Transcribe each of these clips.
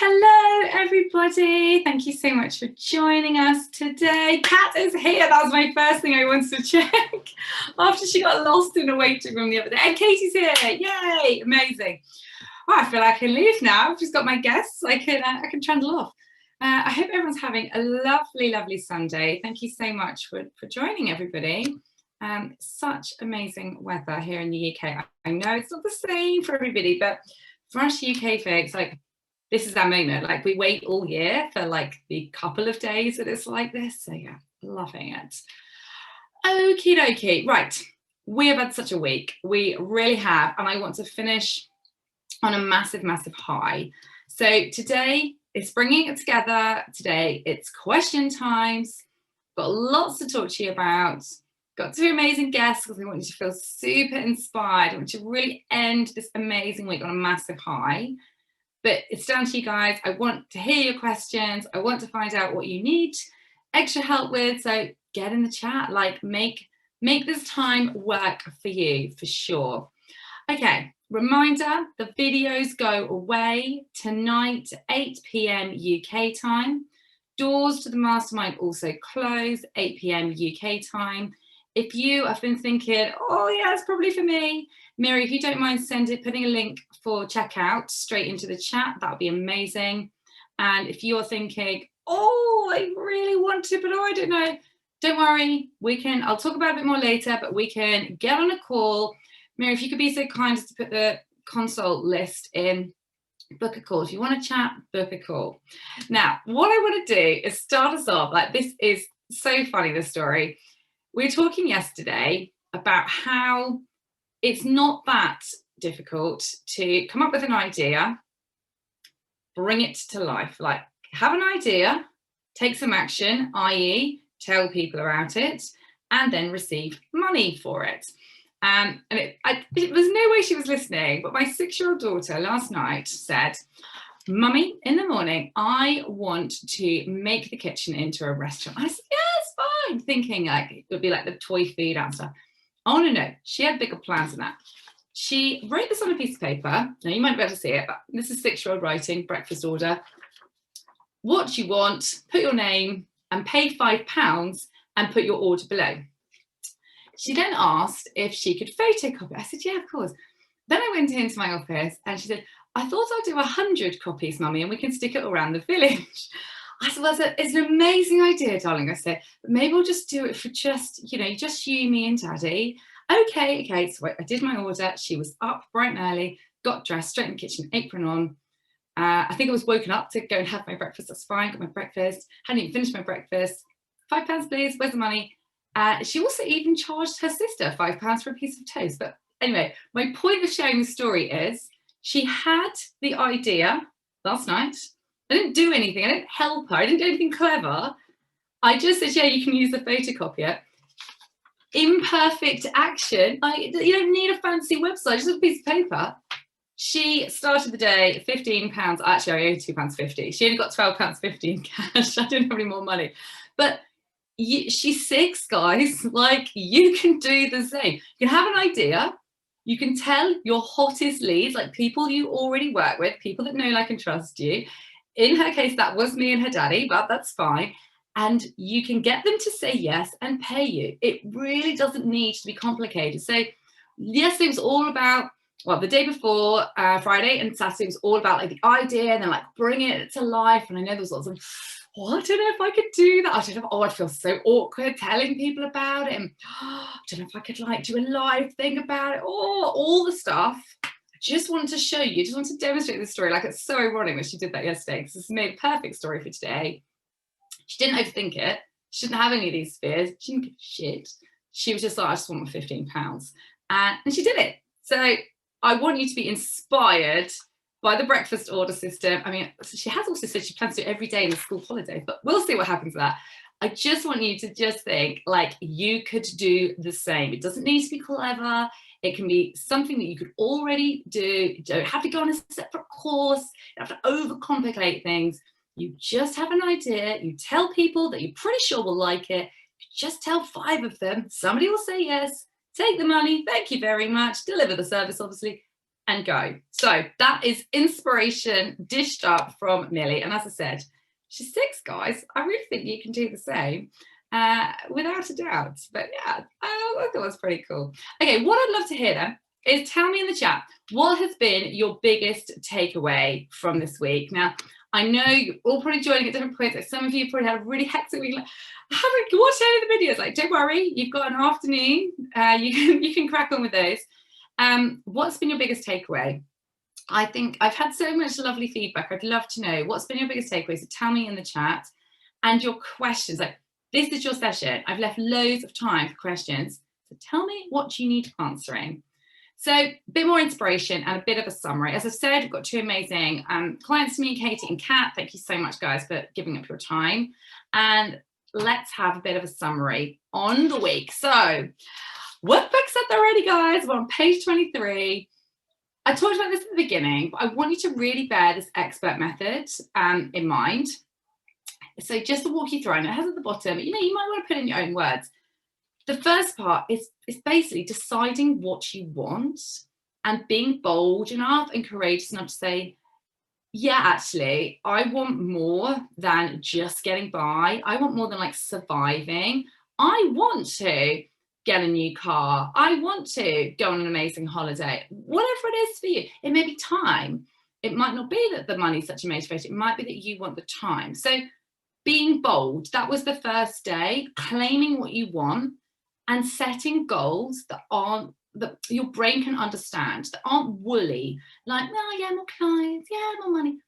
Hello, everybody. Thank you so much for joining us today. Kat is here. That was my first thing I wanted to check after she got lost in a waiting room the other day. And Katie's here. Yay! Amazing. Oh, I feel like I can leave now. I've just got my guests. I can trundle off. I hope everyone's having a lovely, lovely Sunday. Thank you so much for joining, everybody. Such amazing weather here in the UK. I know it's not the same for everybody, but for us UK folks, like, this is our moment. Like, we wait all year for like the couple of days that it's like this. So yeah, loving it. Okie dokie. Right. We have had such a week. We really have. And I want to finish on a massive, massive high. So today it's bringing it together. Today it's question times. Got lots to talk to you about. Got two amazing guests because I want you to feel super inspired. I want you to really end this amazing week on a massive high. But it's down to you guys. I want to hear your questions. I want to find out what you need extra help with. So get in the chat, like make this time work for you, for sure. Okay, reminder, the videos go away tonight, 8 p.m. UK time. Doors to the mastermind also close, 8 p.m. UK time. If you have been thinking, oh yeah, it's probably for me, Mary, if you don't mind putting a link for checkout straight into the chat, that would be amazing. And if you're thinking, oh, I really want to, but I don't know, don't worry, I'll talk about it a bit more later, but we can get on a call. Mary, if you could be so kind as to put the consult list in, book a call. If you want to chat, book a call. Now, what I want to do is start us off, like, this is so funny, this story. We were talking yesterday about how it's not that difficult to come up with an idea, bring it to life. Like, have an idea, take some action, i.e. tell people about it, and then receive money for it. And there's no way she was listening, but my 6-year-old daughter last night said, Mummy, in the morning, I want to make the kitchen into a restaurant. I said, yeah, it's fine. Thinking like it would be like the toy food and stuff. Oh, no. She had bigger plans than that. She wrote this on a piece of paper. Now, you might be able to see it, but this is 6-year-old writing, breakfast order. What you want, put your name, and pay £5 and put your order below. She then asked if she could photocopy. I said, yeah, of course. Then I went into my office and she said, I thought I'd do 100 copies, Mummy, and we can stick it around the village. I said, well, it's an amazing idea, darling. I said, but maybe we'll just do it for just you, me and Daddy. Okay. So I did my order. She was up bright and early, got dressed, straight in the kitchen, apron on. I think I was woken up to go and have my breakfast. That's fine. Got my breakfast. Hadn't even finished my breakfast. £5, please. Where's the money? She also even charged her sister £5 for a piece of toast. But anyway, my point of sharing the story is she had the idea last night. I didn't do anything. I didn't help her. I didn't do anything clever. I just said, yeah, you can use the photocopier. Imperfect action. You don't need a fancy website, just a piece of paper. She started the day, £15. Actually, I owe £2.50. She only got £12.50 in cash. I didn't have any more money. But she's 6, guys. Like, you can do the same. You can have an idea. You can tell your hottest leads, like people you already work with, people that know, like, and trust you. In her case, that was me and her daddy, but that's fine. And you can get them to say yes and pay you. It really doesn't need to be complicated. So yesterday was all about, well, the day before, Friday and Saturday was all about like the idea and then like bringing it to life. And I know there was lots of, oh, I don't know if I could do that. I don't know. Oh, I'd feel so awkward telling people about it. And I don't know if I could like do a live thing about it. Oh, all the stuff. I just wanted to show you, just wanted to demonstrate this story. Like, it's so ironic that she did that yesterday because it's made a perfect story for today. She didn't overthink it. She didn't have any of these fears. She didn't give a shit. She was just like, I just want my £15. And she did it. So I want you to be inspired by the breakfast order system. I mean, she has also said she plans to do it every day in the school holiday, but we'll see what happens with that. I just want you to just think like you could do the same. It doesn't need to be clever. It can be something that you could already do. You don't have to go on a separate course. You don't have to overcomplicate things. You just have an idea. You tell people that you're pretty sure will like it. You just tell 5 of them. Somebody will say yes. Take the money. Thank you very much. Deliver the service, obviously. and go. So that is inspiration dished up from Millie. And as I said, she's 6, guys. I really think you can do the same without a doubt. But yeah, I thought it was pretty cool. Okay, what I'd love to hear then is tell me in the chat, what has been your biggest takeaway from this week? Now, I know you're all probably joining at different points. Like some of you probably had a really hectic week. Like, I haven't watched any of the videos. Like, don't worry, you've got an afternoon. You can crack on with those. What's been your biggest takeaway? I think I've had so much lovely feedback. I'd love to know what's been your biggest takeaway. So tell me in the chat, and your questions. Like, this is your session. I've left loads of time for questions. So tell me what you need answering. So a bit more inspiration and a bit of a summary. As I've said, we've got 2 amazing clients to me, Katie and Kat. Thank you so much, guys, for giving up your time. And let's have a bit of a summary on the week. So workbook set there already, guys. We're on page 23. I talked about this at the beginning, but I want you to really bear this expert method in mind. So just to walk you through, and it has at the bottom, you might want to put in your own words. The first part is basically deciding what you want and being bold enough and courageous enough to say, yeah, actually, I want more than just getting by. I want more than like surviving. I want to get a new car. I want to go on an amazing holiday. Whatever it is for you. It may be time. It might not be that the money's such a motivator. It might be that you want the time. So being bold, that was the first day, claiming what you want and setting goals that your brain can understand, that aren't woolly, like, oh yeah, more clients, yeah, more money.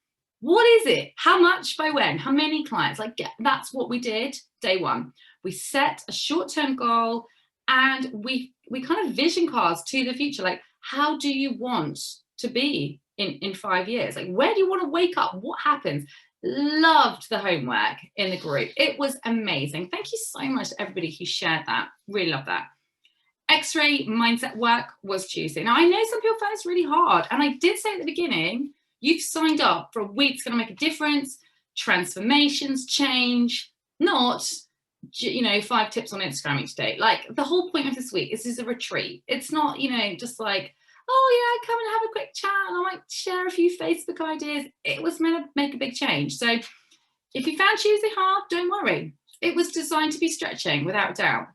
What is it? How much by when? How many clients? Like, that's what we did day 1. We set a short-term goal and we kind of vision cast to the future. Like, how do you want to be in 5 years? Like, where do you want to wake up? What happens? Loved the homework in the group. It was amazing. Thank you so much to everybody who shared that. Really love that. X-ray mindset work was Tuesday. Now, I know some people found this really hard. And I did say at the beginning, you've signed up for a week that's going to make a difference. Transformations, change, not, 5 tips on Instagram each day. Like, the whole point of this week is a retreat. It's not, just like, oh yeah, come and have a quick chat and I might share a few Facebook ideas. It was meant to make a big change. So if you found Tuesday hard, don't worry. It was designed to be stretching, without doubt.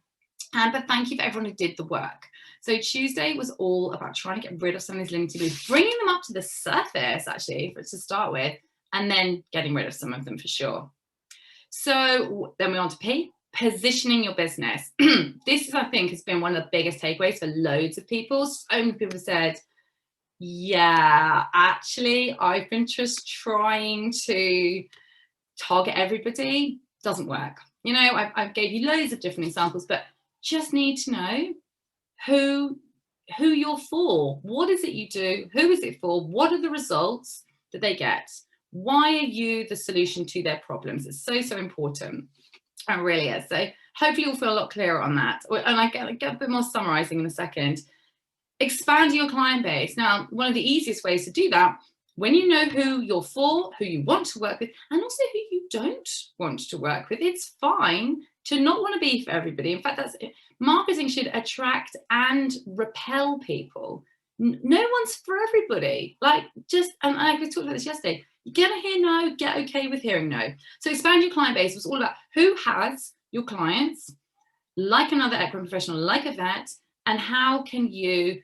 But thank you for everyone who did the work. So Tuesday was all about trying to get rid of some of these limiting beliefs, bringing them up to the surface, actually, to start with, and then getting rid of some of them for sure. So then we're on to P. Positioning your business. This is, I think, has been one of the biggest takeaways for loads of people. So many people have said, yeah, actually, I've been just trying to target everybody. Doesn't work. I gave you loads of different examples, but just need to know who you're for. What is it you do? Who is it for? What are the results that they get? Why are you the solution to their problems? It's so, so important. It really is. So hopefully you'll feel a lot clearer on that. And I get a bit more summarizing in a second. Expand your client base. Now, one of the easiest ways to do that, when you know who you're for, who you want to work with, and also who you don't want to work with, it's fine to not want to be for everybody. In fact, marketing should attract and repel people. No one's for everybody. And I talked about this yesterday. You get to hear no, get okay with hearing no. So expand your client base was all about who has your clients, like another equine professional, like a vet, and how can you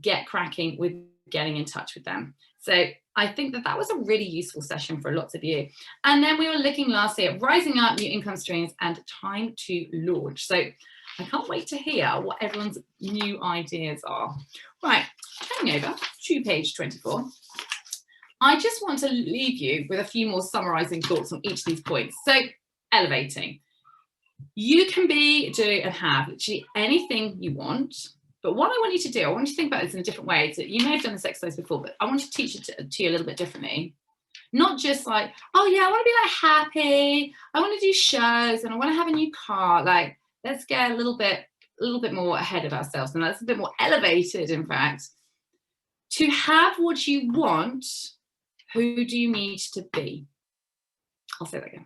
get cracking with getting in touch with them. So I think that was a really useful session for lots of you. And then we were looking lastly at rising up new income streams and time to launch. So I can't wait to hear what everyone's new ideas are. Right, heading over to page 24. I just want to leave you with a few more summarizing thoughts on each of these points. So elevating. You can be, do, and have literally anything you want. But what I want you to do, I want you to think about this in a different way. So you may have done this exercise before, but I want to teach it to you a little bit differently. Not just like, oh yeah, I want to be like happy. I want to do shows and I want to have a new car. Like, let's get a little bit more ahead of ourselves and that's a bit more elevated, in fact. To have what you want, who do you need to be? I'll say that again.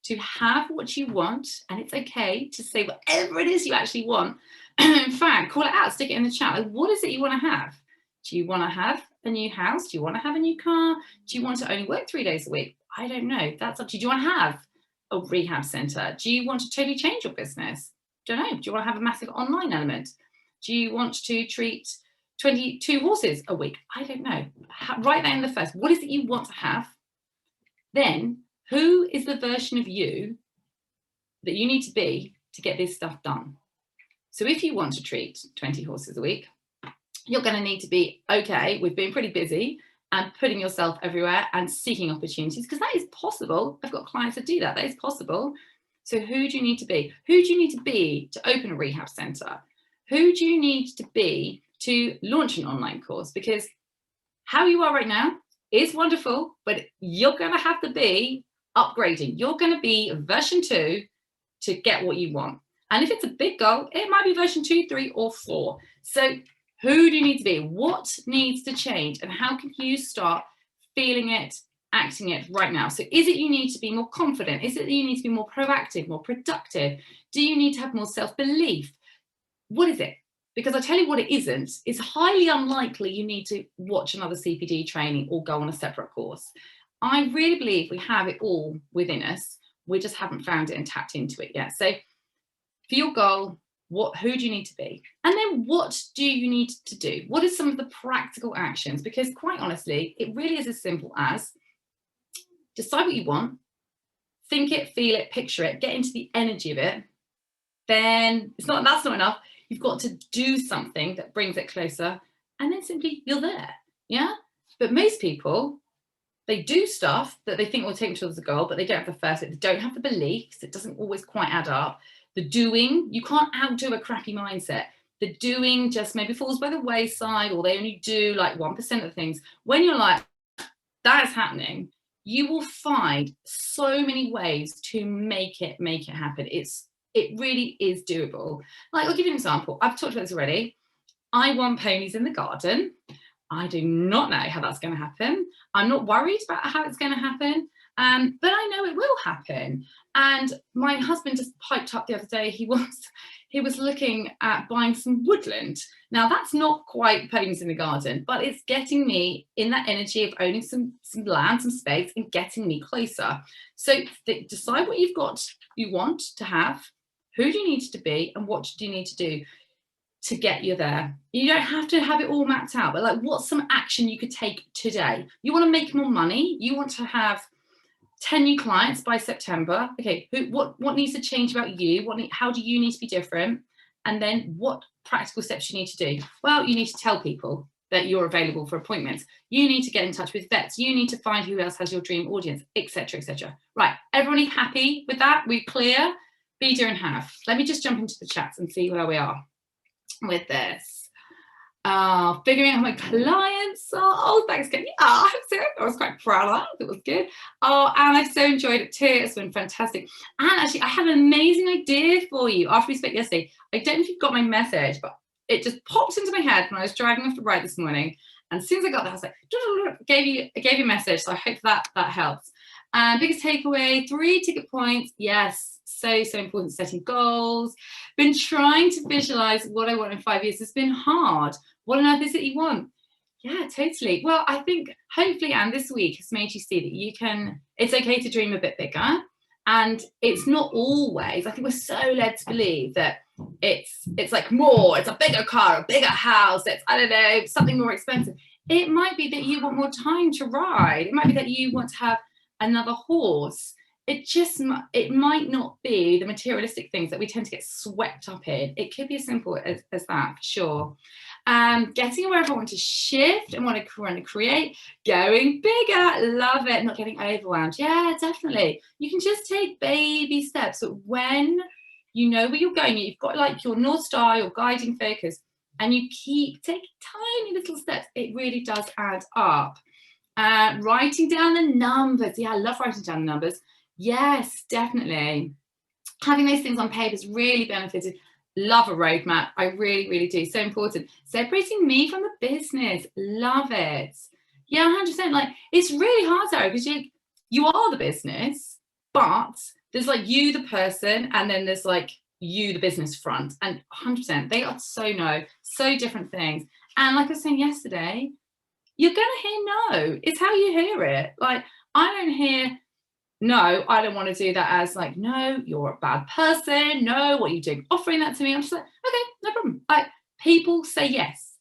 To have what you want, and it's okay to say whatever it is you actually want. In fact, call it out, stick it in the chat. Like, what is it you want to have? Do you want to have a new house? Do you want to have a new car? Do you want to only work 3 days a week? I don't know. That's up to you. Do you want to have a rehab center? Do you want to totally change your business? Don't know. Do you want to have a massive online element? Do you want to treat 22 horses a week? I don't know. Write that in the first. What is it you want to have? Then, who is the version of you that you need to be to get this stuff done? So if you want to treat 20 horses a week, you're going to need to be okay with being pretty busy and putting yourself everywhere and seeking opportunities, because that is possible. I've got clients that do that. That is possible. So who do you need to be? Who do you need to be to open a rehab center? Who do you need to be to launch an online course? Because how you are right now is wonderful, but you're going to have to be upgrading. You're going to be version 2 to get what you want. And if it's a big goal, it might be version 2, 3, or 4. So who do you need to be? What needs to change? And how can you start feeling it, acting it right now? So is it you need to be more confident? Is it that you need to be more proactive, more productive? Do you need to have more self-belief? What is it? Because I tell you what it isn't. It's highly unlikely you need to watch another CPD training or go on a separate course. I really believe we have it all within us. We just haven't found it and tapped into it yet. So for your goal, who do you need to be? And then what do you need to do? What are some of the practical actions? Because quite honestly, it really is as simple as decide what you want, think it, feel it, picture it, get into the energy of it. Then that's not enough. You've got to do something that brings it closer, and then simply you're there. Yeah. But most people, they do stuff that they think will take them towards the goal, but they don't have the first bit. They don't have the beliefs. It doesn't always quite add up. The doing, you can't outdo a crappy mindset. The doing just maybe falls by the wayside, or they only do like 1% of things. When you're like, that is happening, you will find so many ways to make it happen. It really is doable. Like, I'll give you an example. I've talked about this already. I want ponies in the garden. I do not know how that's going to happen. I'm not worried about how it's going to happen, but I know it will happen. And my husband just piped up the other day. He was looking at buying some woodland. Now, that's not quite ponies in the garden, but it's getting me in that energy of owning some land, some space, and getting me closer. So decide what you want to have, who do you need to be, and what do you need to do to get you there. You don't have to have it all mapped out, but like, what's some action you could take today? You want to make more money. You want to have 10 new clients by September. Okay, what needs to change about you? How do you need to be different? And then what practical steps you need to do? Well, you need to tell people that you're available for appointments. You need to get in touch with vets. You need to find who else has your dream audience, etc., etc. Right, everybody happy with that? We're clear? Be, do, and have. Let me just jump into the chats and see where we are with this. Figuring out my clients. Oh, thanks, Kenny. I was quite proud of that. It was good. And I've so enjoyed it too. It's been fantastic. And actually, I have an amazing idea for you. After we spoke yesterday, I don't know if you've got my message, but it just popped into my head when I was driving off to Bright this morning. And as soon as I got there, I was like, I gave you a message. So I hope that helps. Biggest takeaway: 3 ticket points. Yes, so important. Setting goals. Been trying to visualize what I want in 5 years. It's been hard. What on earth is it you want? Yeah, totally. Well, I think hopefully, Anne, this week has made you see that it's okay to dream a bit bigger. And it's not always, I think we're so led to believe that it's like more, it's a bigger car, a bigger house, it's, I don't know, something more expensive. It might be that you want more time to ride. It might be that you want to have another horse. It might not be the materialistic things that we tend to get swept up in. It could be as simple as that, for sure. Getting aware of what I want to shift and want to create, going bigger, love it, not getting overwhelmed. Yeah, definitely. You can just take baby steps. But when you know where you're going, you've got like your North Star, your guiding focus, and you keep taking tiny little steps, it really does add up. Writing down the numbers. Yeah, I love writing down the numbers. Yes, definitely. Having those things on paper has really benefited. Love a roadmap. I really, really do. So important. Separating me from the business. Love it. Yeah, 100%. Like, it's really hard, Sarah, because you are the business, but there's like you, the person, and then there's like you, the business front. And 100%, they are so different things. And like I was saying yesterday, you're going to hear no. It's how you hear it. Like, I don't hear, no, I don't want to do that as like, no, you're a bad person. No, what are you doing offering that to me? I'm just like, okay, no problem. Like, people say yes.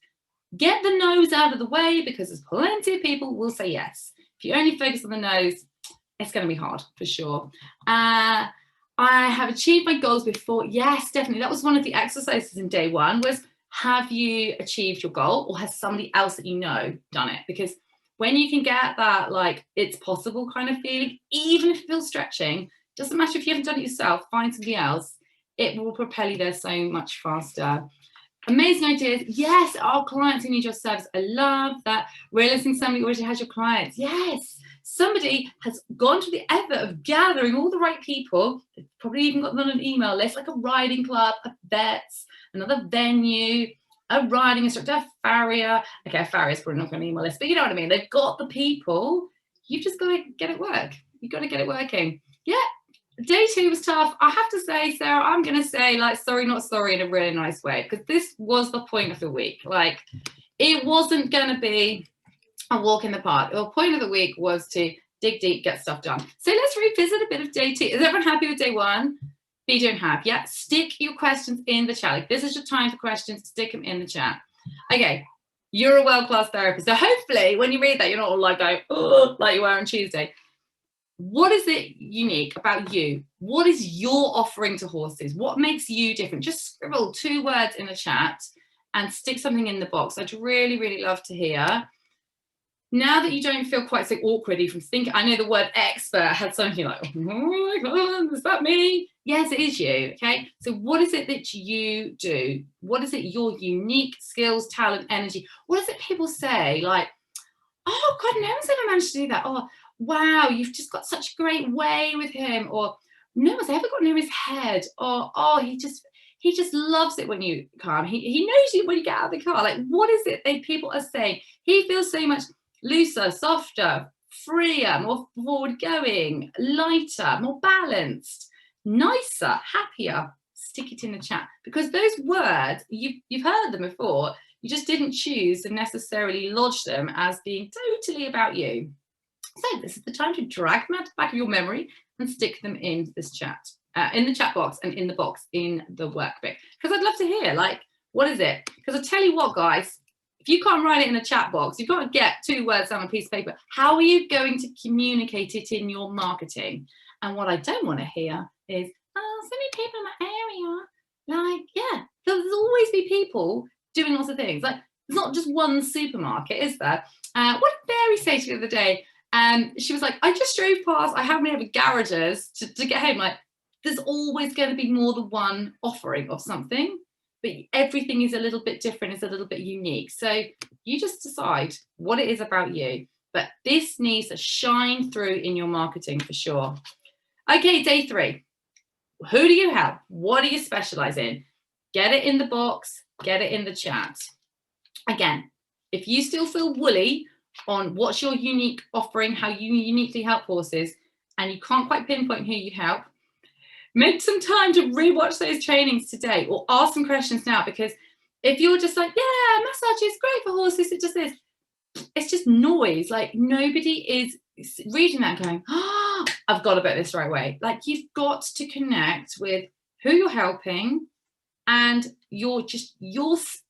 Get the no's out of the way, because there's plenty of people who will say yes. If you only focus on the no's, it's going to be hard for sure. I have achieved my goals before. Yes, definitely. That was one of the exercises in day one, was, have you achieved your goal, or has somebody else that you know done it? Because when you can get that, like, it's possible kind of feeling, even if it feels stretching, doesn't matter if you haven't done it yourself, find somebody else. It will propel you there so much faster. Amazing ideas. Yes, our clients who need your service. I love that. Realizing somebody already has your clients. Yes, somebody has gone to the effort of gathering all the right people. They've probably even got them on an email list, like a riding club, a vets, another venue, a riding instructor, a farrier. Okay, a farrier is probably not on an email list, but you know what I mean. They've got the people. You've just got to get it work. You've got to get it working. Yeah. Day 2 was tough. I have to say, Sarah, I'm going to say, like, sorry, not sorry in a really nice way, because this was the point of the week. Like, it wasn't going to be a walk in the park. The point of the week was to dig deep, get stuff done. So let's revisit a bit of day 2. Is everyone happy with day 1? Be doing have. Yeah, stick your questions in the chat. Like, this is your time for questions. Stick them in the chat. Okay, you're a world-class therapist. So hopefully when you read that, you're not all like, oh, like you were on Tuesday. What is it unique about you? What is your offering to horses? What makes you different? Just scribble 2 words in the chat and stick something in the box. I'd really, really love to hear. Now that you don't feel quite so awkward even thinking, I know the word expert had something like, oh my God, is that me? Yes, it is you, okay? So what is it that you do? What is it, your unique skills, talent, energy? What is it people say? Like, oh God, no one's ever managed to do that. Or, wow, you've just got such a great way with him. Or, no one's ever got near his head. Or, oh, he just loves it when you come. He knows you when you get out of the car. Like, what is it that people are saying? He feels so much looser, softer, freer, more forward going, lighter, more balanced, nicer, happier. Stick it in the chat, because those words, you've heard them before. You just didn't choose to necessarily lodge them as being totally about you. So this is the time to drag them out the back of your memory and stick them in this chat, in the chat box, and in the box in the workbook. Because I'd love to hear, like, what is it? Because I tell you what, guys, if you can't write it in a chat box, you've got to get 2 words on a piece of paper. How are you going to communicate it in your marketing? And what I don't want to hear is, oh, so many people in my area. Like, yeah, there's always be people doing lots of things. Like, there's not just one supermarket, is there? What did Mary say to you the other day? She was like, I just drove past, I have many other garages to get home. Like, there's always going to be more than one offering of something, but everything is a little bit different, is a little bit unique. So you just decide what it is about you, but this needs to shine through in your marketing for sure. Okay, day 3. Who do you help? What do you specialize in? Get it in the box, get it in the chat. Again, if you still feel woolly on what's your unique offering, how you uniquely help horses, and you can't quite pinpoint who you help, make some time to rewatch those trainings today, or ask some questions now, because if you're just like, yeah, massage is great for horses, it just is, it's just noise. Like, nobody is reading that and going, oh, I've got to bet this right way. Like, you've got to connect with who you're helping and your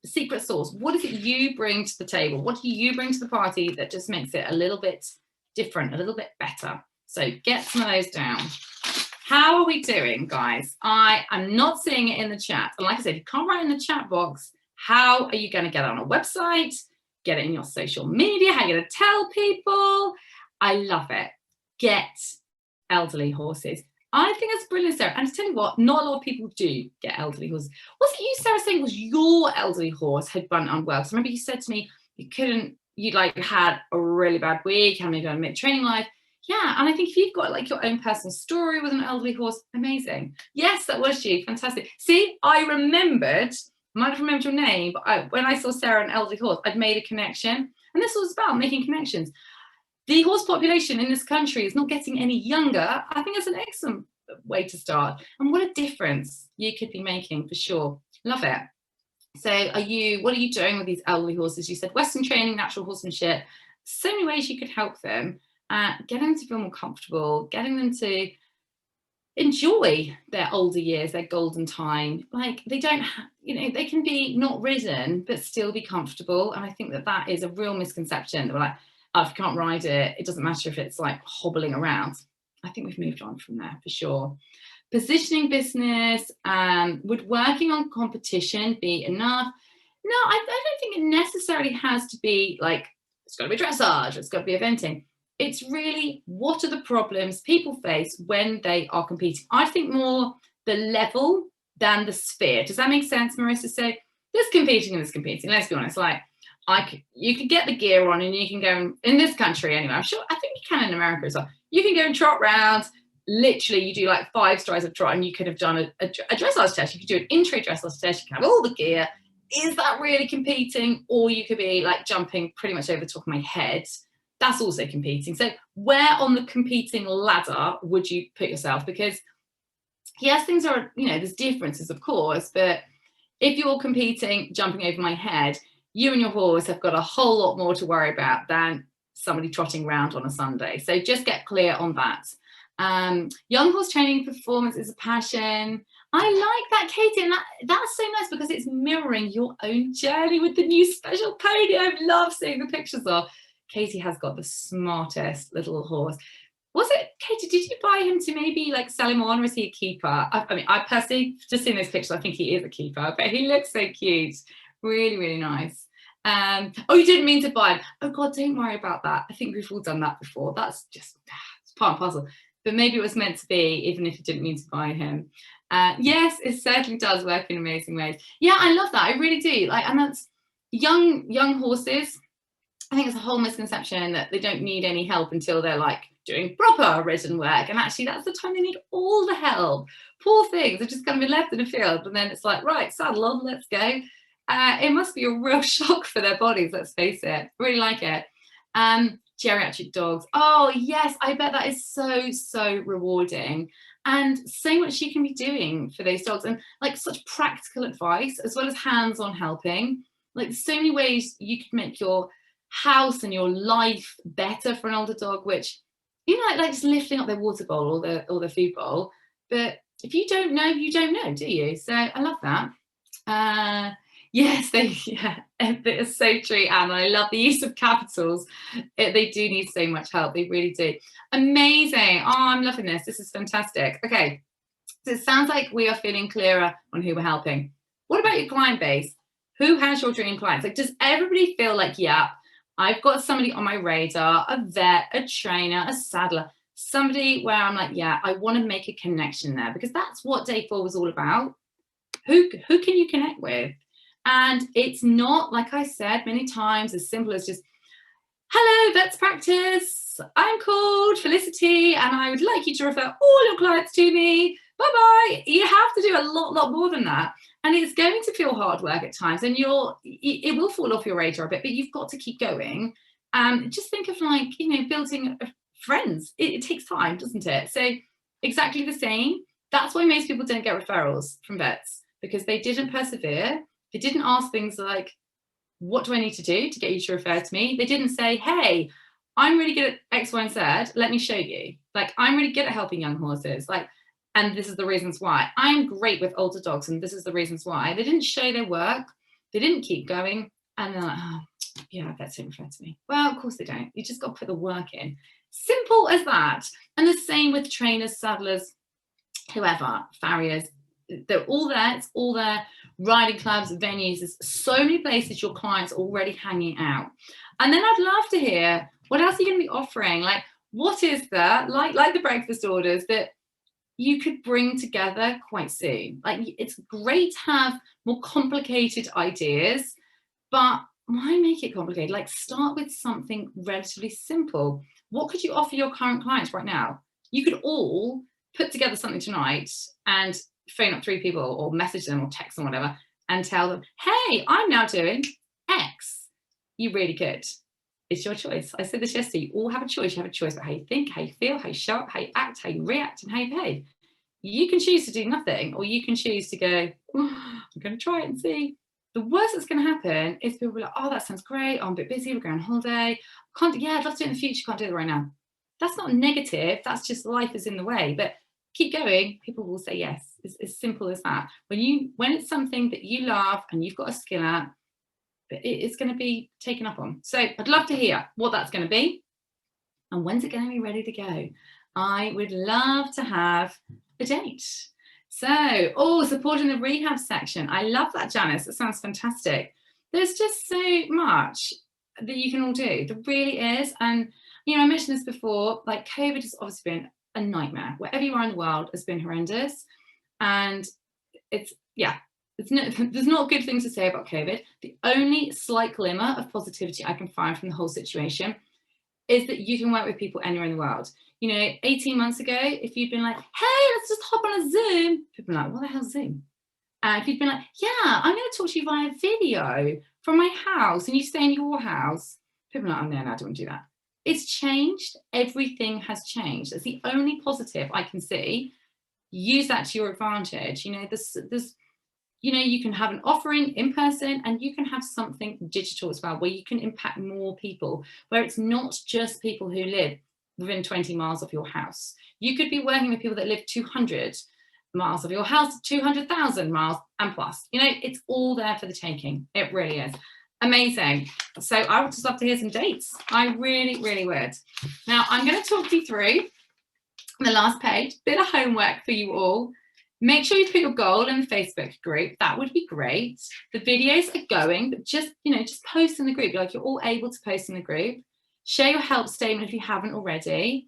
secret sauce. What is it you bring to the table? What do you bring to the party that just makes it a little bit different, a little bit better? So get some of those down. How are we doing, guys? I am not seeing it in the chat. And like I said, if you can't write in the chat box, how are you going to get it on a website? Get it in your social media? How are you going to tell people? I love it. Get elderly horses. I think that's brilliant, Sarah. And to tell you what, not a lot of people do get elderly horses. Was it you, Sarah, saying was your elderly horse had run unwell? So remember you said to me you like had a really bad week, hadn't maybe done a mid-training life. Yeah, and I think if you've got like your own personal story with an elderly horse, amazing. Yes, that was you. Fantastic. See, I remembered, might have remembered your name, but when I saw Sarah, an elderly horse, I'd made a connection. And this was about making connections. The horse population in this country is not getting any younger. I think that's an excellent way to start. And what a difference you could be making, for sure. Love it. So what are you doing with these elderly horses? You said Western training, natural horsemanship, so many ways you could help them, getting them to feel more comfortable, getting them to enjoy their older years, their golden time. Like they don't, they can be not ridden, but still be comfortable. And I think that is a real misconception. That we're like, oh, if you can't ride it, it doesn't matter if it's like hobbling around. I think we've moved on from there for sure. Positioning business, would working on competition be enough? No, I don't think it necessarily has to be like, it's got to be dressage, it's got to be eventing. It's really, what are the problems people face when they are competing? I think more the level than the sphere. Does that make sense, Marissa? So there's competing and there's competing. Let's be honest. Like, you can get the gear on and you can go in this country anyway. I think you can in America as well. You can go and trot round. Literally, you do like 5 strides of trot, and you could have done a dressage test. You could do an intro dressage test. You can have all the gear. Is that really competing? Or you could be like jumping pretty much over the top of my head. That's also competing. So where on the competing ladder would you put yourself? Because yes, things are, there's differences, of course, but if you're competing, jumping over my head, you and your horse have got a whole lot more to worry about than somebody trotting around on a Sunday. So just get clear on that. Young horse training performance is a passion. I like that, Katie, and that's so nice because it's mirroring your own journey with the new special pony. I love seeing the pictures of. Katie has got the smartest little horse. Was it, Katie, did you buy him to maybe like sell him on, or is he a keeper? I personally, just seeing those pictures, I think he is a keeper, but he looks so cute. Really, really nice. Oh, you didn't mean to buy him. Oh God, don't worry about that. I think we've all done that before. That's just, it's part and parcel. But maybe it was meant to be, even if you didn't mean to buy him. Yes, it certainly does work in amazing ways. Yeah, I love that. I really do. Like, and that's young horses. I think it's a whole misconception that they don't need any help until they're like doing proper ridden work. And actually, that's the time they need all the help. Poor things, they're just going to be left in a field. And then it's like, right, saddle on, let's go. It must be a real shock for their bodies, let's face it. Really like it. Geriatric dogs. Oh, yes, I bet that is so rewarding. And so much you can be doing for those dogs. And like such practical advice, as well as hands-on helping. Like so many ways you could make your house and your life better for an older dog, which like just lifting up their water bowl or their food bowl. But if you don't know, you don't know, do you? So I love that. Yes, it is so true, Anne. I love the use of capitals. They do need so much help. They really do. Amazing. Oh, I'm loving this. This is fantastic. Okay, so it sounds like we are feeling clearer on who we're helping. What about your client base? Who has your dream clients? Like, does everybody feel like, yeah, I've got somebody on my radar, a vet, a trainer, a saddler, somebody where I'm like, yeah, I want to make a connection there, because that's what day 4 was all about. Who can you connect with? And it's not, like I said many times, as simple as just, hello, Vets Practice. I'm called Felicity and I would like you to refer all your clients to me. Bye-bye. You have to do a lot more than that. And it's going to feel hard work at times, and it will fall off your radar a bit, but you've got to keep going. Just think of like, building friends. It takes time, doesn't it? So exactly the same. That's why most people don't get referrals from vets, because they didn't persevere. They didn't ask things like, what do I need to do to get you to refer to me? They didn't say, hey, I'm really good at X, Y, and Z. Let me show you. Like, I'm really good at helping young horses. Like, and this is the reasons why. I'm great with older dogs, and this is the reasons why. They didn't show their work. They didn't keep going. And they're like, oh, yeah, vets don't refer to me. Well, of course they don't. You just got to put the work in. Simple as that. And the same with trainers, saddlers, whoever, farriers. They're all there. It's all there. Riding clubs, venues, there's so many places your clients are already hanging out. And then I'd love to hear, what else are you going to be offering? Like, what is there, like the breakfast orders, that you could bring together quite soon? Like, it's great to have more complicated ideas, but why make it complicated? Like, start with something relatively simple. What could you offer your current clients right now? You could all put together something tonight and phone up 3 people or message them or text them, whatever, and tell them, hey, I'm now doing X. You really could. It's your choice. I said this yesterday. You all have a choice. You have a choice about how you think, how you feel, how you show up, how you act, how you react, and how you behave. You can choose to do nothing, or you can choose to go, oh, I'm going to try it and see. The worst that's going to happen is people will be like, oh, that sounds great. I'm a bit busy. We're going on holiday. Can't, yeah, I'd love to do it in the future. Can't do it right now. That's not negative. That's just life is in the way. But keep going. People will say yes. It's as simple as that. When it's something that you love and you've got a skill at, it's going to be taken up on. So I'd love to hear what that's going to be and when's it going to be ready to go. I would love to have a date. So, supporting the rehab section. I love that, Janice. It sounds fantastic. There's just so much that you can all do. There really is. And, you know, I mentioned this before, like COVID has obviously been a nightmare. Wherever you are in the world has been horrendous. And there's not good things to say about COVID. The only slight glimmer of positivity I can find from the whole situation is that you can work with people anywhere in the world. You know, 18 months ago, if you'd been like, hey, let's just hop on a Zoom, people are like, what the hell's Zoom? If you'd been like, yeah, I'm going to talk to you via video from my house and you stay in your house, people are like, oh, no, I don't want to do that. It's changed. Everything has changed. That's the only positive I can see. Use that to your advantage. You know, there's you know, you can have an offering in person and you can have something digital as well, where you can impact more people, where it's not just people who live within 20 miles of your house. You could be working with people that live 200 miles of your house, 200,000 miles and plus. You know, it's all there for the taking. It really is. Amazing. So I would just love to hear some dates. I really, really would. Now I'm going to talk you through the last page, bit of homework for you all. Make sure you put your goal in the Facebook group. That would be great. The videos are going, but just post in the group. Like, you're all able to post in the group. Share your help statement if you haven't already.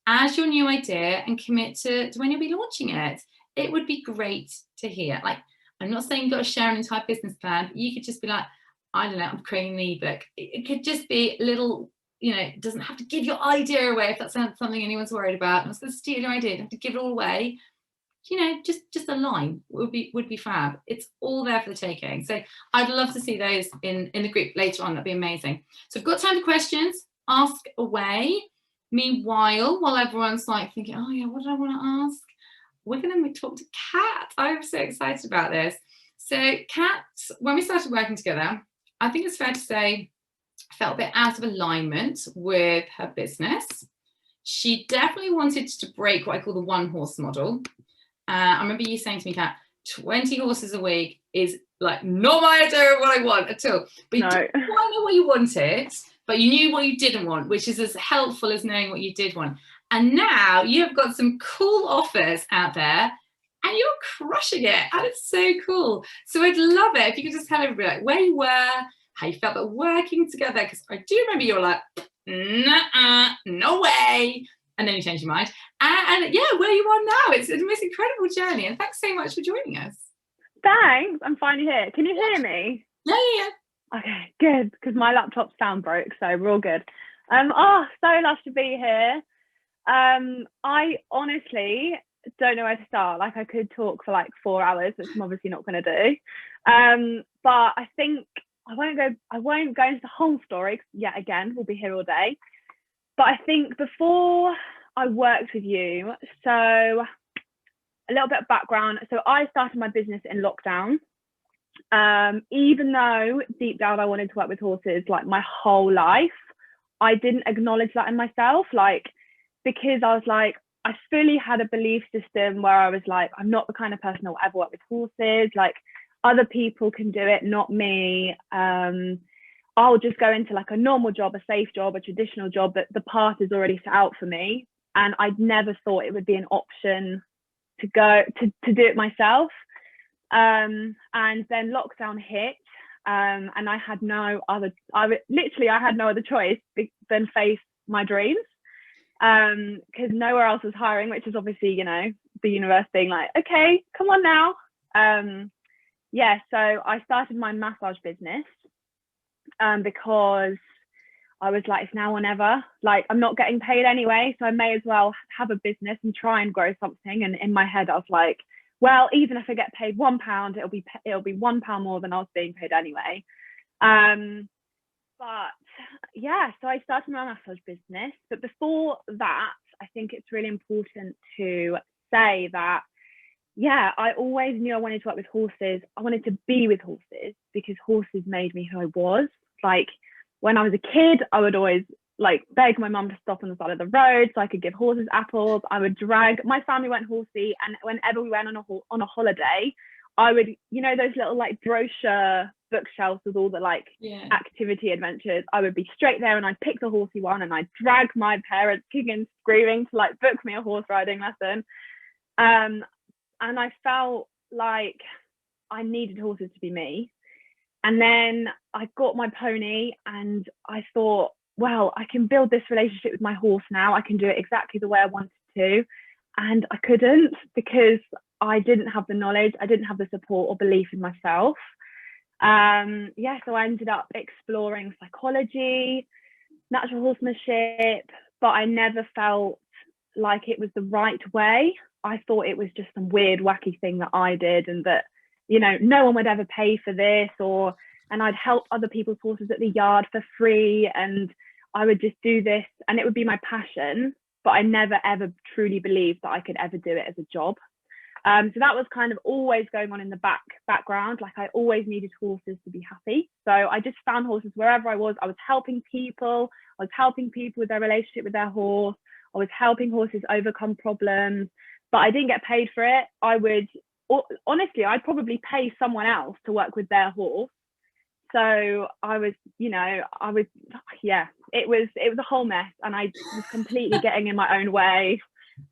Add your new idea and commit to when you'll be launching it. It would be great to hear. Like, I'm not saying you've got to share an entire business plan. But you could just be like, I don't know, I'm creating an ebook. It could just be little, you know, it doesn't have to give your idea away if that's something anyone's worried about. It's going to steal your idea. You don't have to give it all away. You know, just a line would be fab. It's all there for the taking. So I'd love to see those in the group later on. That'd be amazing. So I've got time for questions. Ask away. Meanwhile, while everyone's like thinking, oh yeah, what do I want to ask? We're going to talk to Kat. I'm so excited about this. So Kat, when we started working together, I think it's fair to say I felt a bit out of alignment with her business. She definitely wanted to break what I call the one horse model. I remember you saying to me, Kat, 20 horses a week is like not my idea of what I want at all. But you didn't quite know what you wanted, but you knew what you didn't want, which is as helpful as knowing what you did want. And now you've got some cool offers out there and you're crushing it. And it's so cool. So I'd love it if you could just tell everybody like where you were, how you felt about working together. Because I do remember you were like, no way. And then you changed your mind. And yeah, where you are now. It's the most incredible journey. And thanks so much for joining us. Thanks. I'm finally here. Can you hear me? Yeah. Okay, good. Because my laptop's sound broke, so we're all good. So lush to be here. I honestly don't know where to start. Like, I could talk for like 4 hours, which I'm obviously not going to do. But I think I won't go into the whole story. Yet again, we'll be here all day. But I think before I worked with you, so a little bit of background. So I started my business in lockdown. Even though deep down I wanted to work with horses like my whole life, I didn't acknowledge that in myself, like, because I was like, I fully had a belief system where I was like, I'm not the kind of person that will ever work with horses. Like, other people can do it, not me. I'll just go into like a normal job, a safe job, a traditional job that the path is already set out for me. And I'd never thought it would be an option to go to do it myself. And then lockdown hit, and I had no other choice than face my dreams, because nowhere else was hiring, which is obviously, you know, the universe being like, okay, come on now. So I started my massage business, because I was like, it's now or never. Like, I'm not getting paid anyway, so I may as well have a business and try and grow something. And in my head, I was like, well, even if I get paid £1, it'll be £1 more than I was being paid anyway. But yeah, so I started my massage business. But before that, I think it's really important to say that yeah, I always knew I wanted to work with horses. I wanted to be with horses because horses made me who I was. Like when I was a kid, I would always like beg my mum to stop on the side of the road so I could give horses apples. I would drag my family went horsey, and whenever we went on a holiday, I would, those little like brochure bookshelves with all the like activity adventures. I would be straight there and I'd pick the horsey one and I'd drag my parents kicking and screaming to like book me a horse riding lesson. And I felt like I needed horses to be me. And then I got my pony and I thought, well, I can build this relationship with my horse now. I can do it exactly the way I wanted to. And I couldn't because I didn't have the knowledge. I didn't have the support or belief in myself. So I ended up exploring psychology, natural horsemanship, but I never felt like it was the right way. I thought it was just some weird, wacky thing that I did, and that, no one would ever pay for this, and I'd help other people's horses at the yard for free, and I would just do this, and it would be my passion, but I never, ever truly believed that I could ever do it as a job. So that was kind of always going on in the background. Like I always needed horses to be happy. So I just found horses wherever I was. I was helping people. I was helping people with their relationship with their horse. I was helping horses overcome problems, but I didn't get paid for it. Honestly, I'd probably pay someone else to work with their horse. So I was, it was a whole mess, and I was completely getting in my own way.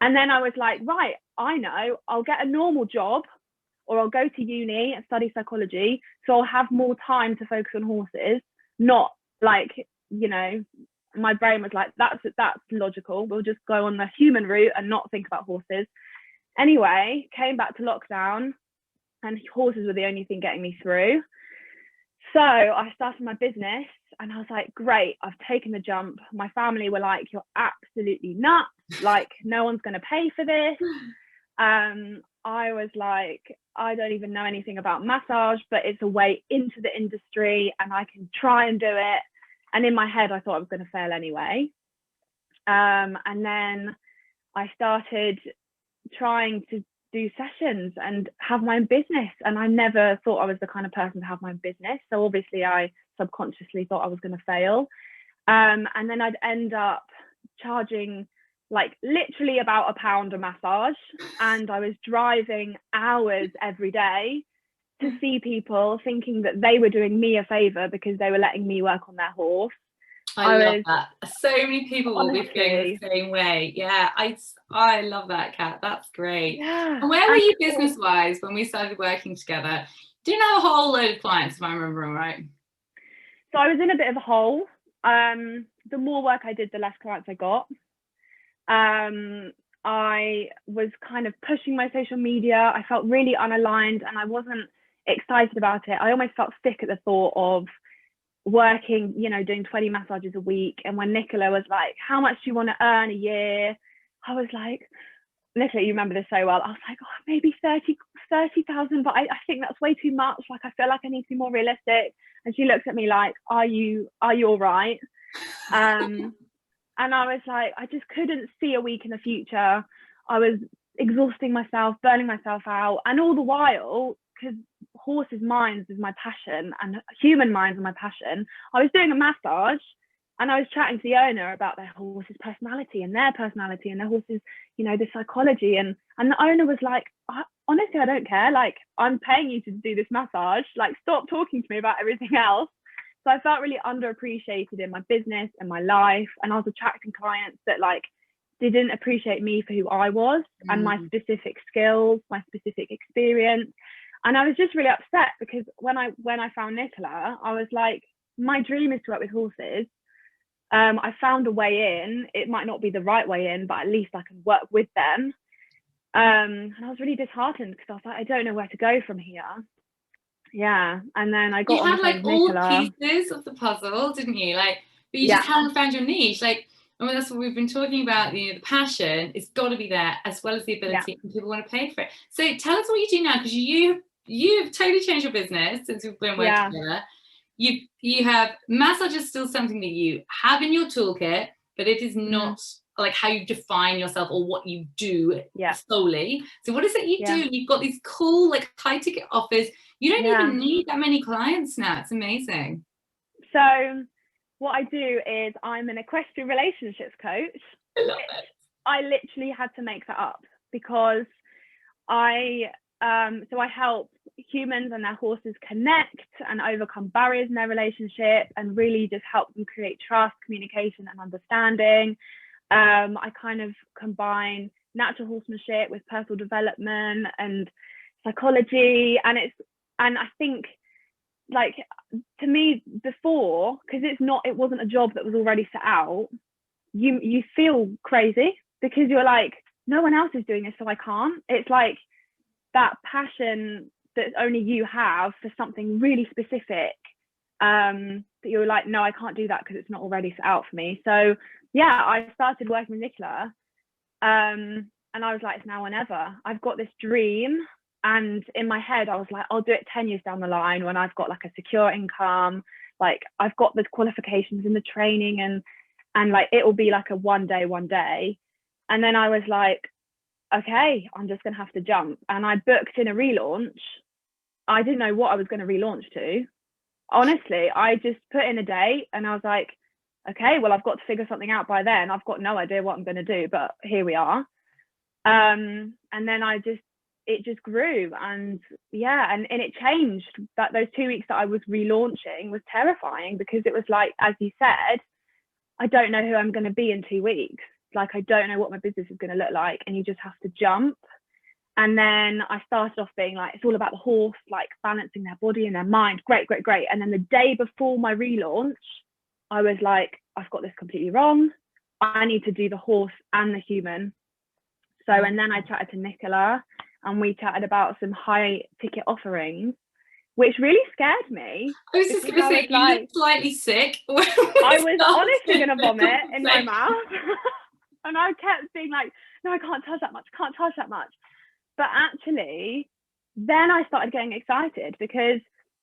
And then I was like, right, I know, I'll get a normal job, or I'll go to uni and study psychology. So I'll have more time to focus on horses, not like, my brain was like, that's logical. We'll just go on the human route and not think about horses. Anyway, came back to lockdown and horses were the only thing getting me through. So I started my business and I was like, great, I've taken the jump. My family were like, you're absolutely nuts. Like, no one's going to pay for this. I was like, I don't even know anything about massage, but it's a way into the industry and I can try and do it. And in my head, I thought I was going to fail anyway. And then I started trying to do sessions and have my own business. And I never thought I was the kind of person to have my own business. So obviously I subconsciously thought I was going to fail. And then I'd end up charging like literally about £1 a massage. And I was driving hours every day to see people, thinking that they were doing me a favor because they were letting me work on their horse. I love that. So many people will be feeling the same way. Yeah, I love that, Kat. That's great. Yeah. And where were you business-wise when we started working together? Didn't have a whole load of clients, if I'm remembering right. So I was in a bit of a hole. The more work I did, the less clients I got. I was kind of pushing my social media. I felt really unaligned and I wasn't excited about it. I almost felt sick at the thought of working, doing 20 massages a week. And when Nicola was like, how much do you want to earn a year? I was like, Nicola, you remember this so well. I was like, oh, maybe 30,000, but I think that's way too much. Like, I feel like I need to be more realistic. And she looks at me like, are you all right? And I was like, I just couldn't see a week in the future. I was exhausting myself, burning myself out. And all the while, because horses' minds is my passion and human minds are my passion, I was doing a massage and I was chatting to the owner about their horse's personality and their personality and their horse's, the psychology. And the owner was like, honestly, I don't care. Like, I'm paying you to do this massage. Like, stop talking to me about everything else. So I felt really underappreciated in my business and my life. And I was attracting clients that like didn't appreciate me for who I was and my specific skills, my specific experience. And I was just really upset because when I found Nicola, I was like, my dream is to work with horses. I found a way in. It might not be the right way in, but at least I can work with them. And I was really disheartened because I was like, I don't know where to go from here. Yeah, and then I got you had like all pieces of the puzzle, didn't you? Like, but you just haven't found your niche. Like, I mean, that's what we've been talking about. The passion, it's got to be there as well as the ability, and people want to pay for it. So tell us what you do now, because you've totally changed your business since we've been working together. You have massage is still something that you have in your toolkit, but it is not like how you define yourself or what you do Yeah. solely. So what is it you do? You've got these cool, like, high ticket offers. You don't even need that many clients now. It's amazing. So what I do is I'm an equestrian relationships coach. I love it. I literally had to make that up because I help humans and their horses connect and overcome barriers in their relationship and really just help them create trust, communication, and understanding. I kind of combine natural horsemanship with personal development and psychology, and I think, like, to me before, because it wasn't a job that was already set out, you feel crazy because you're like, no one else is doing this, so I can't. It's like that passion that only you have for something really specific, that you're like, no, I can't do that because it's not already set out for me. So yeah, I started working with Nicola, and I was like, it's now or never. I've got this dream, and in my head I was like, I'll do it 10 years down the line when I've got like a secure income, like I've got the qualifications and the training, and like it will be like a one day. And then I was like, okay, I'm just gonna have to jump. And I booked in a relaunch. I didn't know what I was going to relaunch to. Honestly, I just put in a date and I was like, okay, well, I've got to figure something out by then. I've got no idea what I'm going to do, but here we are. And then it just grew, and it changed. That those 2 weeks that I was relaunching was terrifying because it was like, as you said, I don't know who I'm going to be in 2 weeks. Like, I don't know what my business is going to look like, and you just have to jump. And then I started off being like, it's all about the horse, like balancing their body and their mind. Great. And then the day before my relaunch, I was like, I've got this completely wrong. I need to do the horse and the human. So, and then I chatted to Nicola and we chatted about some high ticket offerings, which really scared me. I was just going to say, you looked slightly sick. I was honestly going to vomit in my mouth. And I kept being like, no, I can't touch that much. But actually, then I started getting excited because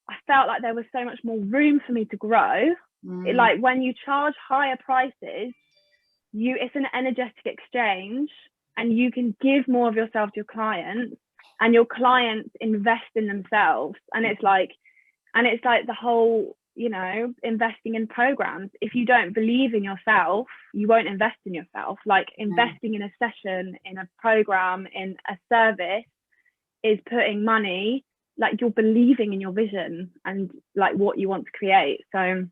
I felt like there was so much more room for me to grow. Like, when you charge higher prices, it's an energetic exchange, and you can give more of yourself to your clients, and your clients invest in themselves. And it's like the whole, investing in programs. If you don't believe in yourself, you won't invest in yourself. Like, investing in a session, in a program, in a service is putting money, like, you're believing in your vision and like what you want to create. So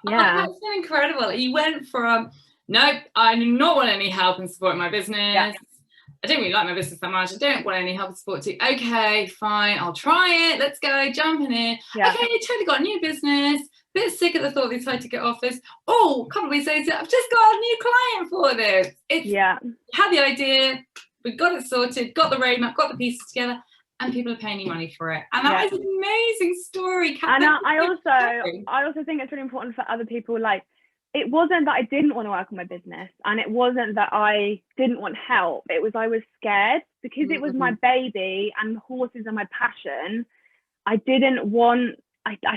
yeah. That's been incredible. You went from, nope, I do not want any help and support in my business. Yeah. I don't really like my business that much. I don't want any help and support too. Okay, fine, I'll try it. Let's go, jump in it. Yeah. Okay, I totally got a new business. Bit sick at the thought of these high ticket offers. Oh, a couple of weeks later, I've just got a new client for this. Had the idea, we got it sorted, got the roadmap, got the pieces together, and people are paying you money for it. And that is an amazing story. And I also think it's really important for other people. Like, it wasn't that I didn't want to work on my business, and it wasn't that I didn't want help. It was I was scared because it was my baby and horses are my passion. I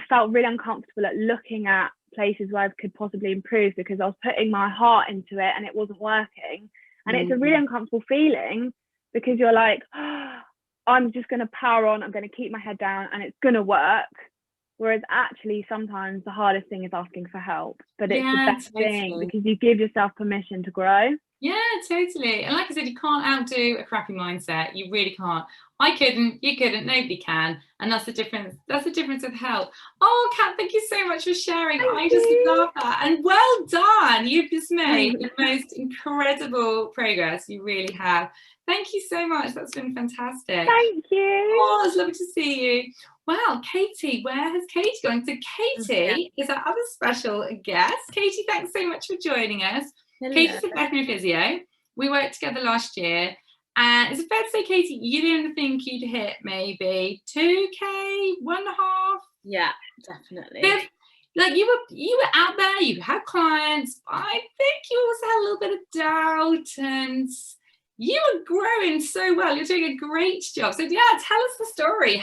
felt really uncomfortable at looking at places where I could possibly improve because I was putting my heart into it and it wasn't working. And it's a really uncomfortable feeling because you're like, oh, I'm just going to power on. I'm going to keep my head down and it's going to work. Whereas actually sometimes the hardest thing is asking for help, but it's the best thing because you give yourself permission to grow. Yeah, totally. And like I said, you can't outdo a crappy mindset. You really can't. I couldn't, you couldn't, nobody can. And that's the difference. That's the difference with help. Oh, Kat, thank you so much for sharing. I just love that. And well done. You've just made the most incredible progress. You really have. Thank you so much. That's been fantastic. Thank you. Oh, it's lovely to see you. Wow, Katie, where has Katie gone? So Katie is our other special guest. Katie, thanks so much for joining us. Hello. Katie's a veterinary physio. We worked together last year. And is it fair to say, Katie, you didn't think you'd hit maybe 2K, 1.5? Yeah, definitely. Like you were out there, you had clients. I think you also had a little bit of doubt, and you were growing so well. You're doing a great job. So yeah, tell us the story.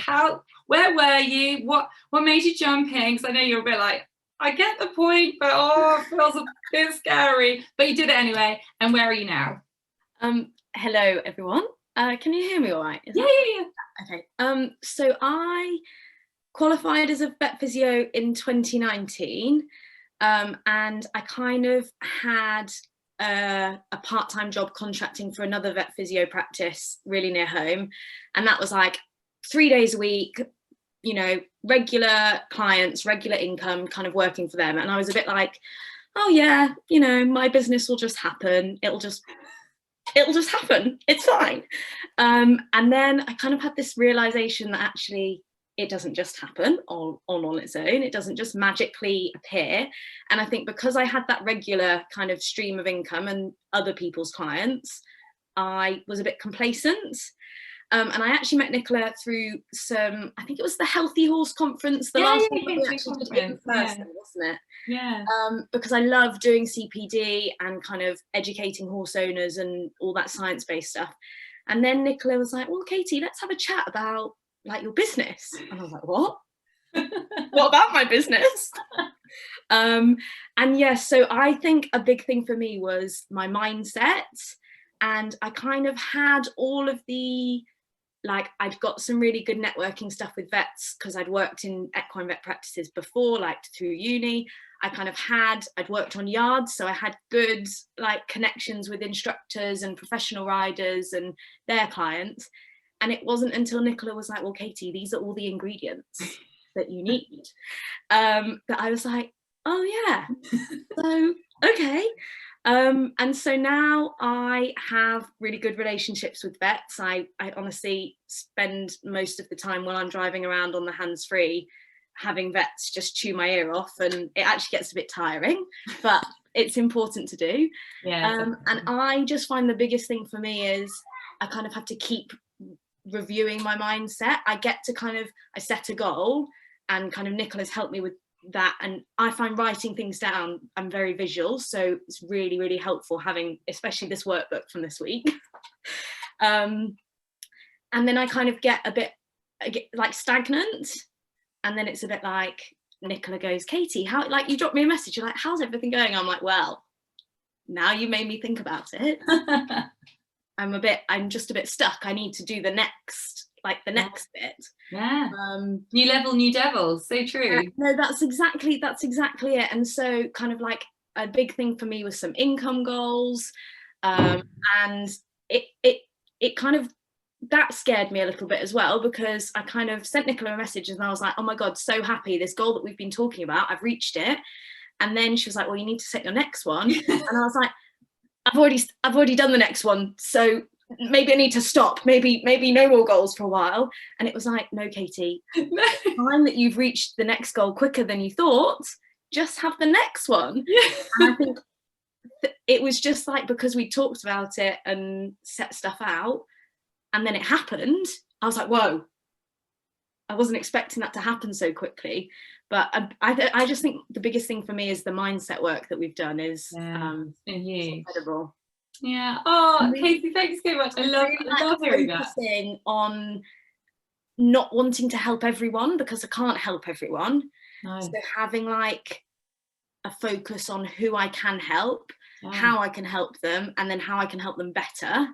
Where were you? What made you jump in? Because I know you're a bit like, I get the point, but it feels a bit scary. But you did it anyway. And where are you now? Hello everyone. Can you hear me all right? Yeah. Okay. So I qualified as a vet physio in 2019, and I kind of had a part-time job contracting for another vet physio practice really near home, and that was like 3 days a week, you know, regular clients, regular income, kind of working for them. And I was a bit like, oh yeah, you know, my business will just happen. It'll just happen. It's fine. And then I kind of had this realization that actually it doesn't just happen on its own. It doesn't just magically appear. And I think because I had that regular kind of stream of income and other people's clients, I was a bit complacent. And I actually met Nicola through I think it was the Healthy Horse Conference, last one we actually did in person, wasn't it? Yeah. Because I love doing CPD and kind of educating horse owners and all that science-based stuff. And then Nicola was like, well, Katie, let's have a chat about like your business. And I was like, what? What about my business? And yes, so I think a big thing for me was my mindset. And I kind of had all of the, like, I'd got some really good networking stuff with vets because I'd worked in equine vet practices before, like through uni. I'd worked on yards, so I had good like connections with instructors and professional riders and their clients. And it wasn't until Nicola was like, well, Katie, these are all the ingredients that you need, that I was like, oh yeah, so okay. And so now I have really good relationships with vets. I honestly spend most of the time while I'm driving around on the hands-free having vets just chew my ear off, and it actually gets a bit tiring, but it's important to do. Yeah. And I just find the biggest thing for me is I kind of have to keep reviewing my mindset. I set a goal, and kind of Nicola's helped me with that, and I find writing things down, I'm very visual, so it's really, really helpful having especially this workbook from this week. And then I kind of get a bit like stagnant, and then it's a bit like Nicola goes, Katie, how, like, you dropped me a message, you're like, how's everything going? I'm like, well, now you made me think about it. I'm just a bit stuck. I need to do the next bit. Yeah. New level, new devils. So true. No, that's exactly it. And so kind of like a big thing for me was some income goals. And it kind of, that scared me a little bit as well, because I kind of sent Nicola a message and I was like, oh my God, so happy, this goal that we've been talking about, I've reached it. And then she was like, well, you need to set your next one. And I was like, I've already done the next one, so maybe I need to stop, maybe no more goals for a while. And it was like, no, Katie, time that you've reached the next goal quicker than you thought, just have the next one. And I think it was just like, because we talked about it and set stuff out, and then it happened, I was like, whoa, I wasn't expecting that to happen so quickly. But I just think the biggest thing for me is the mindset work that we've done is incredible. Yeah. Oh, Katie, thanks so much. I love hearing that. Focusing on not wanting to help everyone, because I can't help everyone. No. So having like a focus on who I can help, how I can help them, and then how I can help them better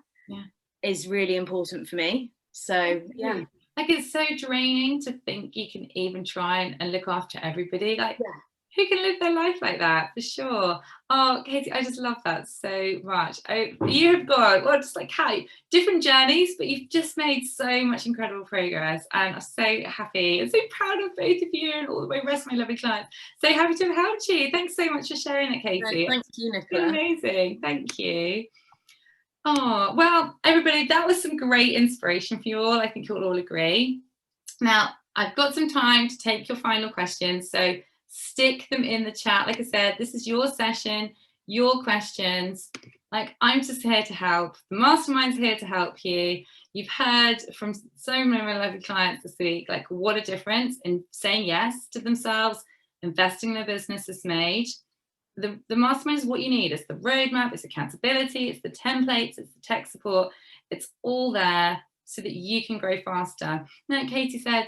is really important for me. So yeah. Like, it's so draining to think you can even try and look after everybody. Like, who can live their life like that? For sure. Oh, Katie, I just love that so much. You have got, well, just like how different journeys, but you've just made so much incredible progress, and I'm so happy and so proud of both of you and all the rest of my lovely clients. So happy to have helped you. Thanks so much for sharing it, Katie. Thank you, Nicola. Amazing. Thank you. Oh, well, everybody, that was some great inspiration for you all. I think you'll all agree. Now, I've got some time to take your final questions, so stick them in the chat. Like I said, this is your session, your questions. Like, I'm just here to help. The mastermind's here to help you. You've heard from so many of my lovely clients this week, like, what a difference in saying yes to themselves, investing in their business has made. The mastermind is what you need. It's the roadmap, it's accountability, it's the templates, it's the tech support. It's all there so that you can grow faster. Now, Katie said,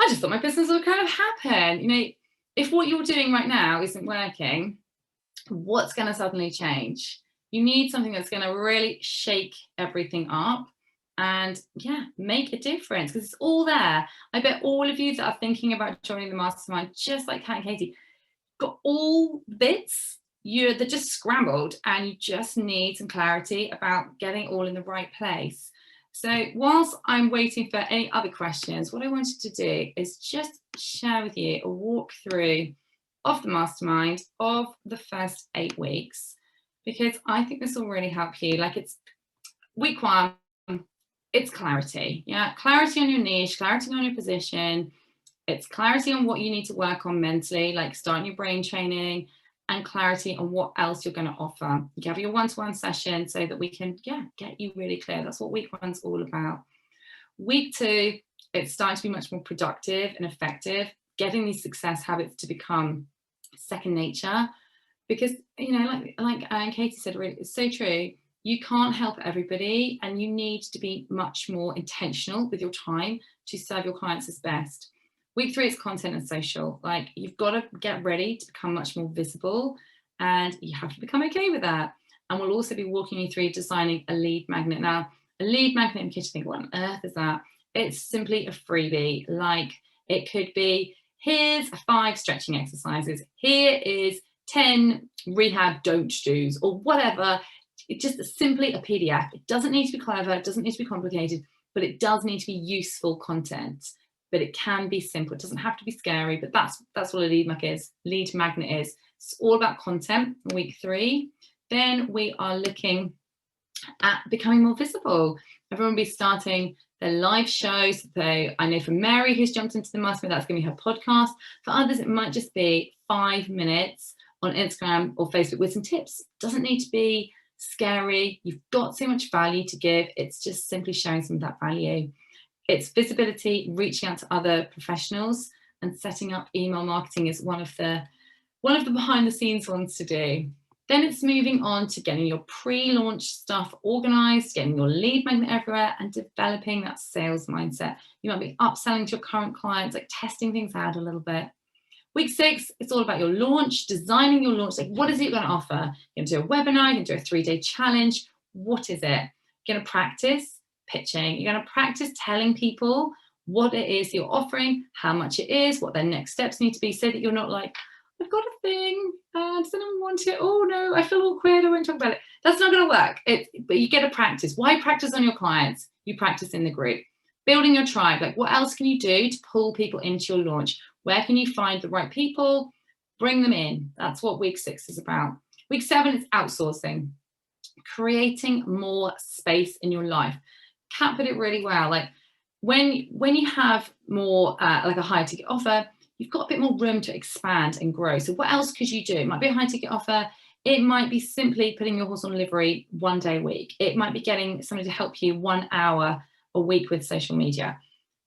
I just thought my business would kind of happen. You know, if what you're doing right now isn't working, what's going to suddenly change? You need something that's going to really shake everything up and make a difference, because it's all there. I bet all of you that are thinking about joining the mastermind, just like Kat and Katie, got all bits. They're just scrambled, and you just need some clarity about getting it all in the right place. So whilst I'm waiting for any other questions, what I wanted to do is just share with you a walkthrough of the mastermind of the first 8 weeks, because I think this will really help you. Like, it's week 1, it's clarity. Clarity on your niche, clarity on your position. It's clarity on what you need to work on mentally, like starting your brain training, and clarity on what else you're going to offer. You have your one-to-one session so that we can get you really clear. That's what week 1's all about. Week 2, it's starting to be much more productive and effective, getting these success habits to become second nature, because like Katie said, really, it's so true. You can't help everybody, and you need to be much more intentional with your time to serve your clients as best. Week 3 is content and social. Like, you've got to get ready to become much more visible, and you have to become okay with that. And we'll also be walking you through designing a lead magnet. Now, a lead magnet, in case you think, what on earth is that? It's simply a freebie. Like, it could be, here's 5 stretching exercises. Here is 10 rehab don't do's, or whatever. It's just simply a PDF. It doesn't need to be clever. It doesn't need to be complicated, but it does need to be useful content. But it can be simple. It doesn't have to be scary, but that's what a lead magnet is. Lead magnet is. It's all about content. Week 3. Then we are looking at becoming more visible. Everyone will be starting their live shows. So I know for Mary, who's jumped into the mastermind, that's going to be her podcast. For others, it might just be 5 minutes on Instagram or Facebook with some tips. It doesn't need to be scary. You've got so much value to give. It's just simply showing some of that value. It's visibility, reaching out to other professionals, and setting up email marketing is one of the behind the scenes ones to do. Then it's moving on to getting your pre-launch stuff organized, getting your lead magnet everywhere, and developing that sales mindset. You might be upselling to your current clients, like testing things out a little bit. Week 6, it's all about your launch, designing your launch. Like, what is it you're going to offer? You're going to do a webinar, you're going to do a 3-day challenge. What is it? You're going to practice pitching. You're going to practice telling people what it is you're offering, how much it is, what their next steps need to be, so that you're not like, I've got a thing, does anyone want it? Oh no, I feel awkward, I won't talk about it. That's not going to work. But you get to practice. Why practice on your clients? You practice in the group. Building your tribe. Like, what else can you do to pull people into your launch? Where can you find the right people? Bring them in. That's what week 6 is about. Week 7 is outsourcing. Creating more space in your life. Kat put it really well. Like, when you have more like a higher ticket offer, you've got a bit more room to expand and grow. So what else could you do? It might be a high ticket offer. It might be simply putting your horse on livery 1 day a week. It might be getting somebody to help you 1 hour a week with social media,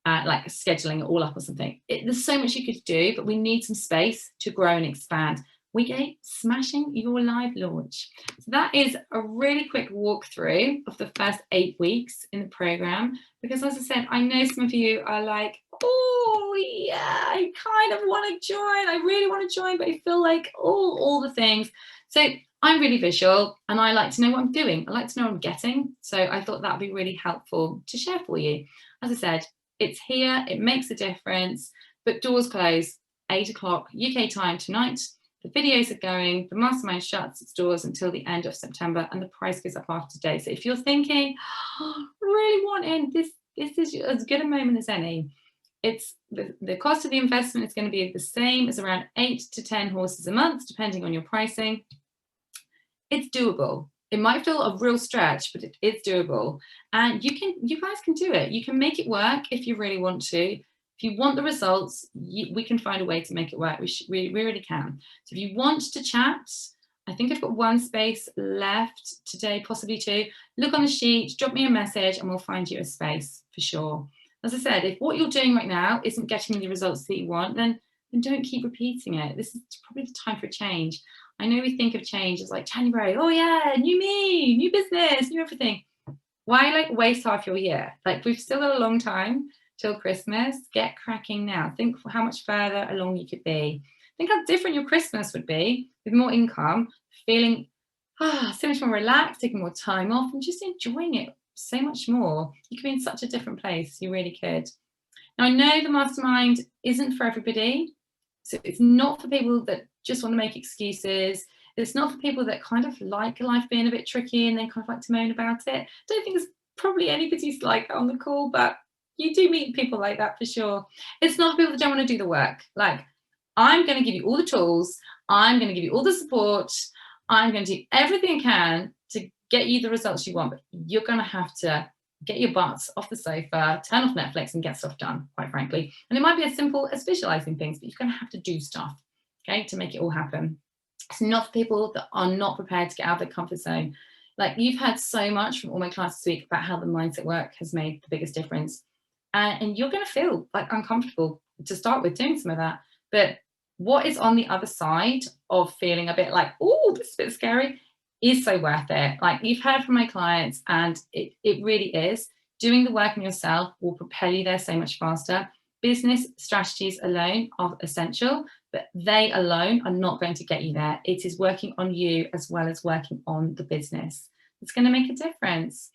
like scheduling it all up or something. There's so much you could do, but we need some space to grow and expand. Week 8, smashing your live launch. So that is a really quick walkthrough of the first 8 weeks in the program, because as I said, I know some of you are like, oh yeah, I kind of want to join. I really want to join, but I feel like all the things. So I'm really visual, and I like to know what I'm doing. I like to know what I'm getting. So I thought that would be really helpful to share for you. As I said, it's here, it makes a difference, but doors close 8 o'clock UK time tonight. The videos are going, the mastermind shuts its doors until the end of September, and the price goes up after today. So if you're thinking, oh, I really want in, this is as good a moment as any. It's the cost of the investment is going to be the same as around 8 to 10 horses a month, depending on your pricing. It's doable. It might feel a real stretch, but it's doable. And you guys can do it. You can make it work if you really want to. If you want the results, we can find a way to make it work. We really can. So if you want to chat, I think I've got 1 space left today, possibly 2. Look on the sheet, drop me a message, and we'll find you a space for sure. As I said, if what you're doing right now isn't getting the results that you want, then don't keep repeating it. This is probably the time for a change. I know we think of change as like January, oh yeah, new me, new business, new everything. Why like waste half your year? Like, we've still got a long time till Christmas. Get cracking now. Think how much further along you could be. Think how different your Christmas would be with more income, feeling so much more relaxed, taking more time off, and just enjoying it so much more. You could be in such a different place. You really could. Now, I know the mastermind isn't for everybody. So it's not for people that just want to make excuses. It's not for people that kind of like life being a bit tricky and then kind of like to moan about it. Don't think there's probably anybody's like that on the call, but you do meet people like that for sure. It's not for people that don't want to do the work. Like, I'm going to give you all the tools. I'm going to give you all the support. I'm going to do everything I can to get you the results you want, but you're going to have to get your butts off the sofa, turn off Netflix and get stuff done, quite frankly. And it might be as simple as visualizing things, but you're going to have to do stuff, okay, to make it all happen. It's not for people that are not prepared to get out of their comfort zone. Like, you've heard so much from all my clients this week about how the mindset work has made the biggest difference. And you're going to feel like uncomfortable to start with doing some of that. But what is on the other side of feeling a bit like, oh, this is a bit scary, is so worth it. Like, you've heard from my clients, and it really is. Doing the work on yourself will propel you there so much faster. Business strategies alone are essential, but they alone are not going to get you there. It is working on you as well as working on the business. It's going to make a difference.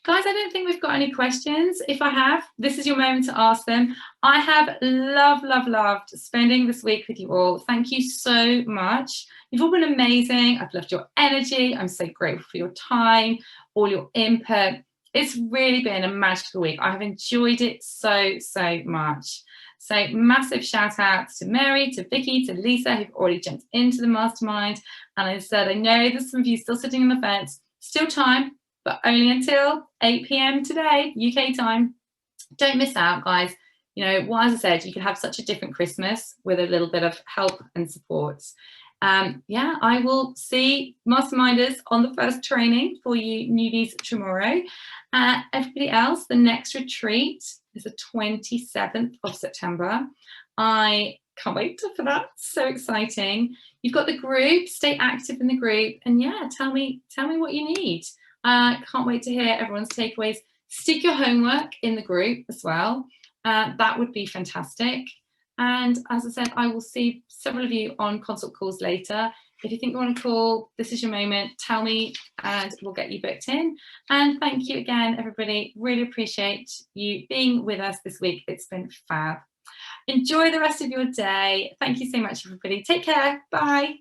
Guys, I don't think we've got any questions. If I have, this is your moment to ask them. I have loved spending this week with you all. Thank you so much. You've all been amazing. I've loved your energy. I'm so grateful for your time, all your input. It's really been a magical week. I have enjoyed it so much. So massive shout outs to Mary, to Vicky, to Lisa, who've already jumped into the mastermind. And I said, I know there's some of you still sitting on the fence, still time, but only until 8 p.m. today, UK time. Don't miss out, guys. You know, well, as I said, you can have such a different Christmas with a little bit of help and support. Yeah, I will see masterminders on the first training for you newbies tomorrow. Everybody else, the next retreat is the 27th of September. I can't wait for that. So exciting. You've got the group, stay active in the group, and yeah, tell me what you need. Can't wait to hear everyone's takeaways. Stick your homework in the group as well. That would be fantastic. And as I said, I will see several of you on consult calls later. If you think you want to call, this is your moment. Tell me and we'll get you booked in. And thank you again, everybody. Really appreciate you being with us this week. It's been fab. Enjoy the rest of your day. Thank you so much, everybody. Take care. Bye.